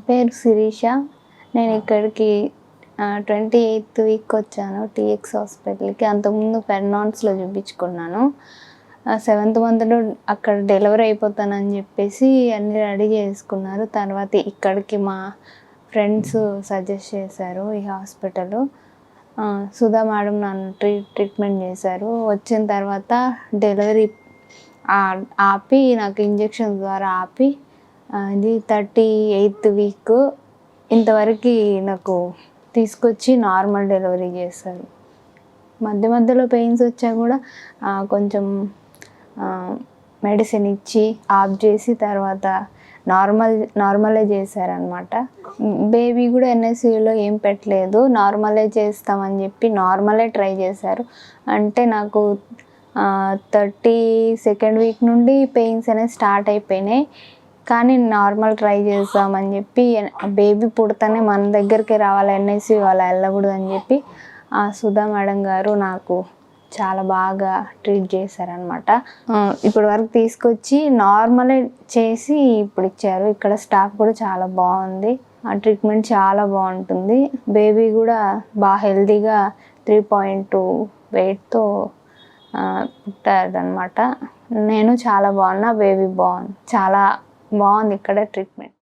పేరు శిరీష. నేను ఇక్కడికి 28th వీక్ వచ్చాను టీఎక్స్ హాస్పిటల్కి. అంతకుముందు ఫెర్నాన్స్లో చూపించుకున్నాను. 7th మంత్లో అక్కడ డెలివరీ అయిపోతానని చెప్పేసి అన్నీ రెడీ చేసుకున్నారు. తర్వాత ఇక్కడికి మా ఫ్రెండ్స్ సజెస్ట్ చేశారు ఈ హాస్పిటల్. సుధా మేడం నన్ను ట్రీట్మెంట్ చేశారు. వచ్చిన తర్వాత డెలివరీ ఆపి నాకు ఇంజెక్షన్ ద్వారా ఆపి ఇది 38th వీక్ ఇంతవరకు నాకు తీసుకొచ్చి నార్మల్ డెలివరీ చేశారు. మధ్య మధ్యలో పెయిన్స్ వచ్చా కూడా కొంచెం మెడిసిన్ ఇచ్చి ఆఫ్ చేసి తర్వాత నార్మలే చేశారనమాట. బేబీ కూడా ఎన్ఐసీయూలో ఏం పెట్టలేదు, నార్మలే చేస్తామని చెప్పి నార్మలే ట్రై చేశారు. అంటే నాకు 32nd వీక్ నుండి పెయిన్స్ అనేవి స్టార్ట్ అయిపోయినాయి. కానీ నార్మల్ ట్రై చేద్దామని చెప్పి బేబీ పుడతానే మన దగ్గరికి రావాలి, ఎన్ఐసీయూ అలా వెళ్ళకూడదు అని చెప్పి సుధా మేడం గారు నాకు చాలా బాగా ట్రీట్ చేశారనమాట. ఇప్పటి వరకు తీసుకొచ్చి నార్మలే చేసి ఇప్పుడు ఇచ్చారు. ఇక్కడ స్టాఫ్ కూడా చాలా బాగుంది. ఆ ట్రీట్మెంట్ చాలా బాగుంటుంది. బేబీ కూడా బాగా హెల్తీగా 3.2 వెయిట్తో పుట్టారనమాట. నేను చాలా బాగున్నా, బేబీ బాగుంది. చాలా బాగుంది ఇక్కడ ట్రీట్మెంట్.